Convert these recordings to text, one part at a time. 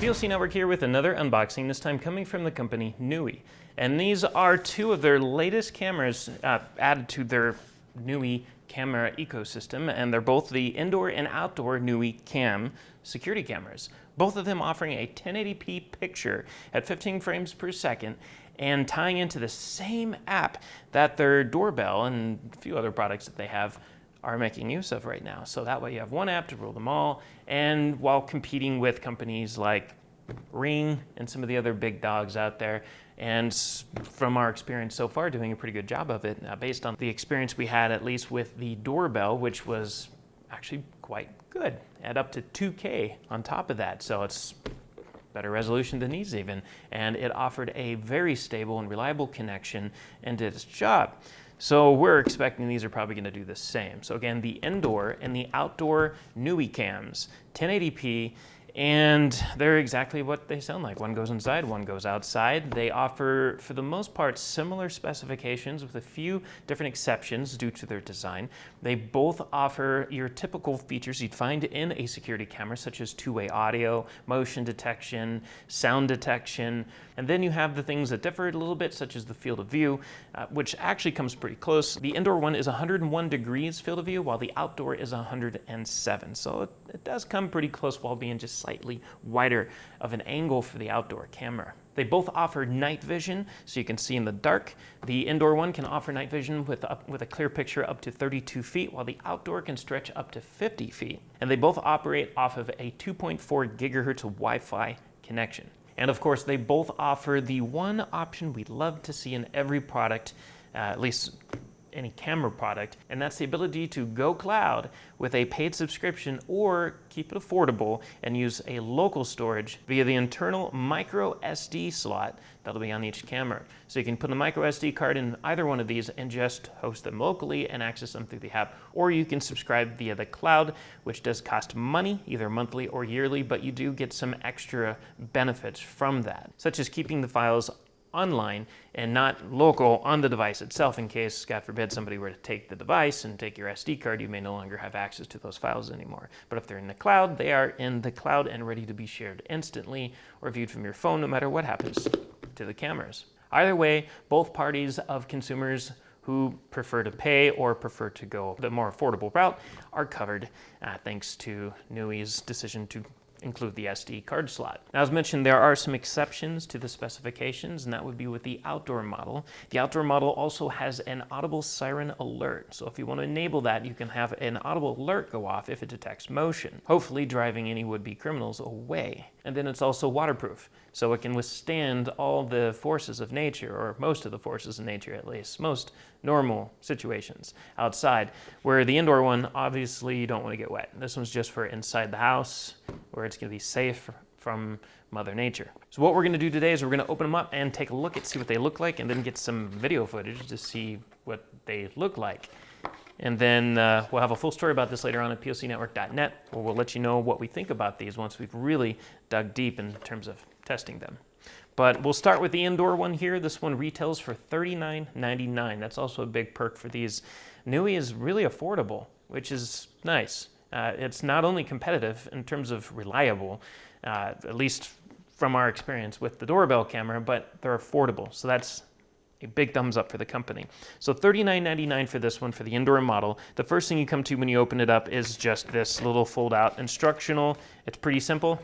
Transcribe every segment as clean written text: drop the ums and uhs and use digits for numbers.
PLC Network here with another unboxing, this time coming from the company Nooie. And these are two of their latest cameras added to their Nooie camera ecosystem, and they're both the indoor and outdoor Nooie Cam security cameras. Both of them offering a 1080p picture at 15 frames per second and tying into the same app that their doorbell and a few other products that they have are making use of right now. So that way you have one app to rule them all, and while competing with companies like Ring and some of the other big dogs out there, and from our experience so far doing a pretty good job of it, based on the experience we had at least with the doorbell, which was actually quite good, at up to 2K on top of that. So it's better resolution than these even, and it offered a very stable and reliable connection and did its job. So we're expecting these are probably going to do the same. So again, the indoor and the outdoor Nooie cams, 1080p, and they're exactly what they sound like. One goes inside, one goes outside. They offer, for the most part, similar specifications with a few different exceptions due to their design. They both offer your typical features you'd find in a security camera, such as two-way audio, motion detection, sound detection, and then you have the things that differ a little bit, such as the field of view, which actually comes pretty close. The indoor one is 101 degrees field of view, while the outdoor is 107. So it does come pretty close while being just slightly wider of an angle for the outdoor camera. They both offer night vision, so you can see in the dark. The indoor one can offer night vision with a clear picture up to 32 feet, while the outdoor can stretch up to 50 feet. And they both operate off of a 2.4 gigahertz Wi-Fi connection. And of course, they both offer the one option we love to see in every product, at least any camera product, and that's the ability to go cloud with a paid subscription or keep it affordable and use a local storage via the internal micro SD slot that'll be on each camera. So you can put a micro SD card in either one of these and just host them locally and access them through the app, or you can subscribe via the cloud, which does cost money, either monthly or yearly, but you do get some extra benefits from that, such as keeping the files online and not local on the device itself, in case, God forbid, somebody were to take the device and take your SD card, you may no longer have access to those files anymore. But if they're in the cloud, they are in the cloud and ready to be shared instantly or viewed from your phone, no matter what happens to the cameras. Either way, both parties of consumers who prefer to pay or prefer to go the more affordable route are covered, thanks to Nooie's decision to include the SD card slot. Now, as mentioned, there are some exceptions to the specifications, and that would be with the outdoor model. The outdoor model also has an audible siren alert. So if you want to enable that, you can have an audible alert go off if it detects motion, hopefully driving any would-be criminals away. And then it's also waterproof, so it can withstand all the forces of nature, or most of the forces of nature at least, most normal situations outside, where the indoor one, obviously you don't want to get wet. This one's just for inside the house, where it's going to be safe from Mother Nature. So what we're going to do today is we're going to open them up and take a look and see what they look like, and then get some video footage to see what they look like. And then we'll have a full story about this later on at plcnetwork.net, where we'll let you know what we think about these once we've really dug deep in terms of testing them. But we'll start with the indoor one here. This one retails for $39.99. That's also a big perk for these. Nooie is really affordable, which is nice. It's not only competitive in terms of reliable, at least from our experience with the doorbell camera, but they're affordable. So that's a big thumbs up for the company. So $39.99 for this one, for the indoor model. The first thing you come to when you open it up is just this little fold-out instructional. It's pretty simple.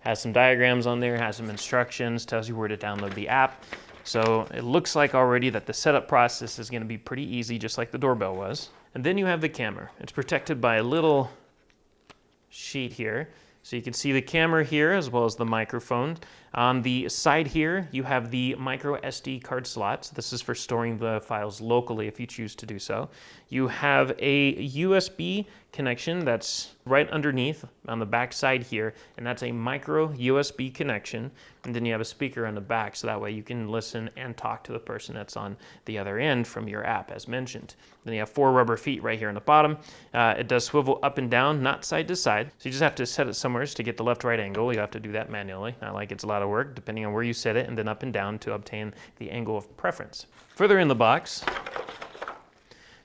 Has some diagrams on there, has some instructions, tells you where to download the app. So it looks like already that the setup process is going to be pretty easy, just like the doorbell was. And then you have the camera. It's protected by a little sheet here. So you can see the camera here as well as the microphone. On the side here, you have the micro SD card slot. So this is for storing the files locally if you choose to do so. You have a USB connection that's right underneath on the back side here, and that's a micro USB connection. And then you have a speaker on the back, so that way you can listen and talk to the person that's on the other end from your app, as mentioned. Then you have 4 rubber feet right here on the bottom. It does swivel up and down, not side to side. So you just have to set it somewhere to get the left-right angle. You have to do that manually. Not like it's a lot of work, depending on where you set it, and then up and down to obtain the angle of preference. Further in the box,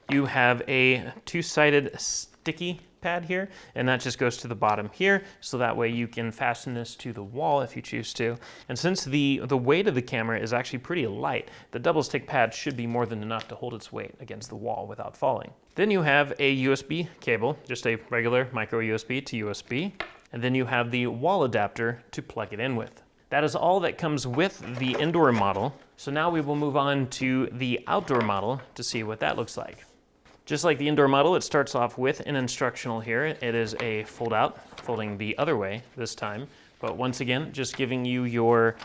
you have a 2-sided sticky pad here, and that just goes to the bottom here, so that way you can fasten this to the wall if you choose to. And since the weight of the camera is actually pretty light, the double stick pad should be more than enough to hold its weight against the wall without falling. Then you have a USB cable, just a regular micro USB to USB, and then you have the wall adapter to plug it in with. That is all that comes with the indoor model. So now we will move on to the outdoor model to see what that looks like. Just like the indoor model, it starts off with an instructional here. It is a fold out, folding the other way this time. But once again, just giving you your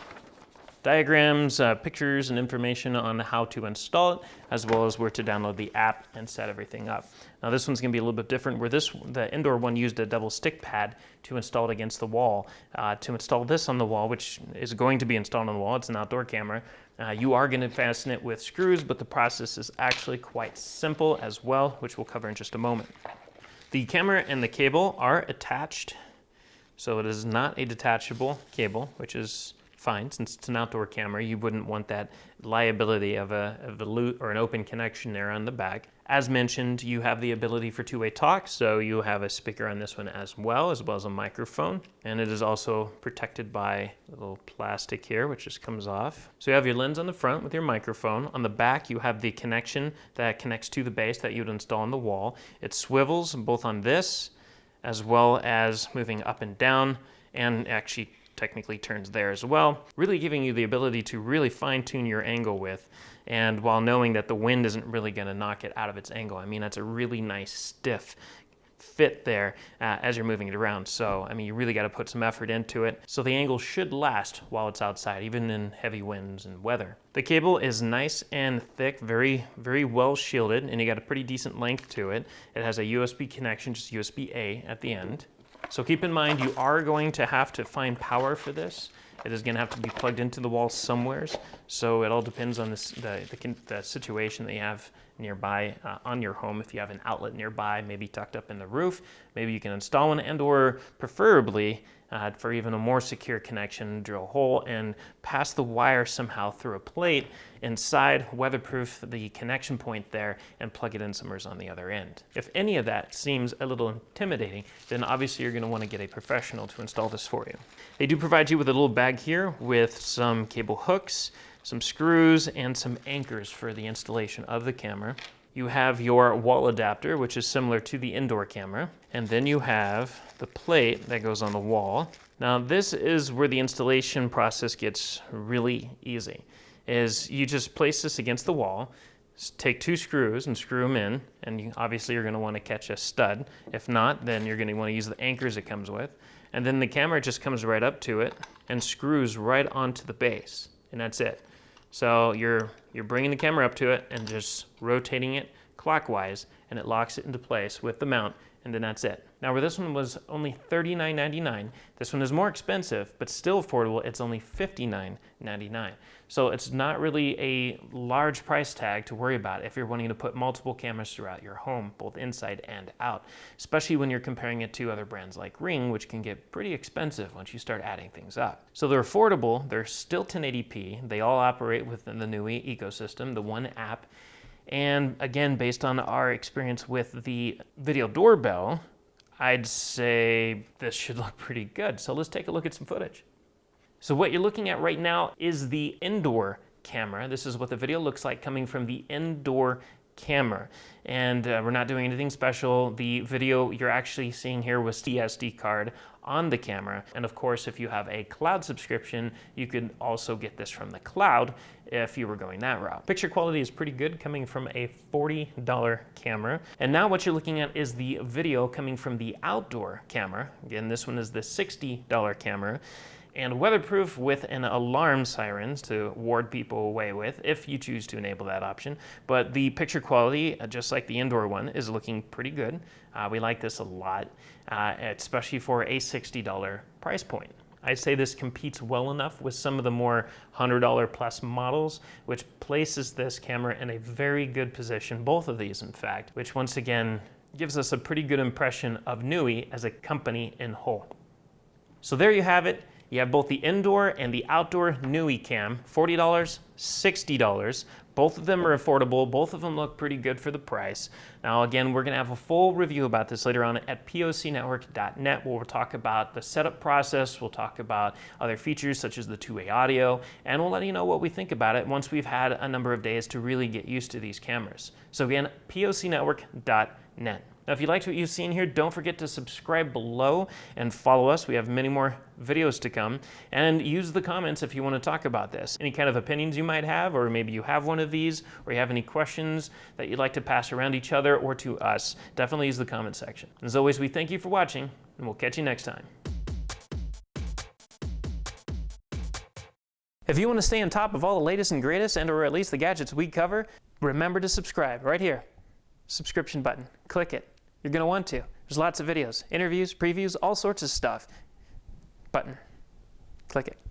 diagrams, pictures, and information on how to install it, as well as where to download the app and set everything up. Now this one's gonna be a little bit different, where the indoor one used a double stick pad to install it against the wall. To install this on the wall, which is going to be installed on the wall, it's an outdoor camera, you are gonna fasten it with screws, but the process is actually quite simple as well, which we'll cover in just a moment. The camera and the cable are attached, so it is not a detachable cable, which is fine. Since it's an outdoor camera, you wouldn't want that liability of a loop or an open connection there on the back. As mentioned, you have the ability for two-way talk, so you have a speaker on this one as well as a microphone. And it is also protected by a little plastic here, which just comes off. So you have your lens on the front with your microphone. On the back, you have the connection that connects to the base that you'd install on the wall. It swivels both on this, as well as moving up and down, and actually technically turns there as well, really giving you the ability to really fine-tune your angle with, and while knowing that the wind isn't really going to knock it out of its angle. I mean, that's a really nice stiff fit there as you're moving it around. So, I mean, you really got to put some effort into it. So the angle should last while it's outside, even in heavy winds and weather. The cable is nice and thick, very, very well shielded, and you got a pretty decent length to it. It has a USB connection, just USB-A at the end. So keep in mind, you are going to have to find power for this. It is going to have to be plugged into the wall somewheres. So it all depends on the situation that you have nearby on your home. If you have an outlet nearby, maybe tucked up in the roof, maybe you can install one, and or preferably for even a more secure connection, drill a hole and pass the wire somehow through a plate inside, weatherproof the connection point there, and plug it in somewhere on the other end. If any of that seems a little intimidating, then obviously you're going to want to get a professional to install this for you. They do provide you with a little bag here with some cable hooks, some screws, and some anchors for the installation of the camera. You have your wall adapter, which is similar to the indoor camera. And then you have the plate that goes on the wall. Now this is where the installation process gets really easy. Is you just place this against the wall, take two screws and screw them in, and obviously you're going to want to catch a stud. If not, then you're going to want to use the anchors it comes with. And then the camera just comes right up to it and screws right onto the base, and that's it. So you're bringing the camera up to it and just rotating it clockwise, and it locks it into place with the mount, and then that's it. Now where this one was only $39.99, this one is more expensive, but still affordable. It's only $59.99. So it's not really a large price tag to worry about if you're wanting to put multiple cameras throughout your home, both inside and out, especially when you're comparing it to other brands like Ring, which can get pretty expensive once you start adding things up. So they're affordable, they're still 1080p, they all operate within the Nooie ecosystem, the one app. And again, based on our experience with the video doorbell, I'd say this should look pretty good. So let's take a look at some footage. So what you're looking at right now is the indoor camera. This is what the video looks like coming from the indoor camera. And we're not doing anything special. The video you're actually seeing here was the SD card on the camera. And of course, if you have a cloud subscription, you could also get this from the cloud if you were going that route. Picture quality is pretty good coming from a $40 camera. And now what you're looking at is the video coming from the outdoor camera. Again, this one is the $60 camera. And weatherproof with an alarm sirens to ward people away with, if you choose to enable that option. But the picture quality, just like the indoor one, is looking pretty good. We like this a lot, especially for a $60 price point. I'd say this competes well enough with some of the more $100 plus models, which places this camera in a very good position, both of these in fact, which once again gives us a pretty good impression of Nooie as a company in whole. So there you have it. You have both the indoor and the outdoor Nooie cam, $40, $60, Both of them are affordable. Both of them look pretty good for the price. Now, again, we're going to have a full review about this later on at POCnetwork.net, where we'll talk about the setup process. We'll talk about other features such as the two-way audio, and we'll let you know what we think about it once we've had a number of days to really get used to these cameras. So again, POCnetwork.net. Now, if you liked what you've seen here, don't forget to subscribe below and follow us. We have many more videos to come. And use the comments if you want to talk about this. Any kind of opinions you might have, or maybe you have one of these, or you have any questions that you'd like to pass around each other or to us, definitely use the comment section. As always, we thank you for watching, and we'll catch you next time. If you want to stay on top of all the latest and greatest, and or at least the gadgets we cover, remember to subscribe right here. Subscription button. Click it. You're going to want to. There's lots of videos, interviews, previews, all sorts of stuff. Button. Click it.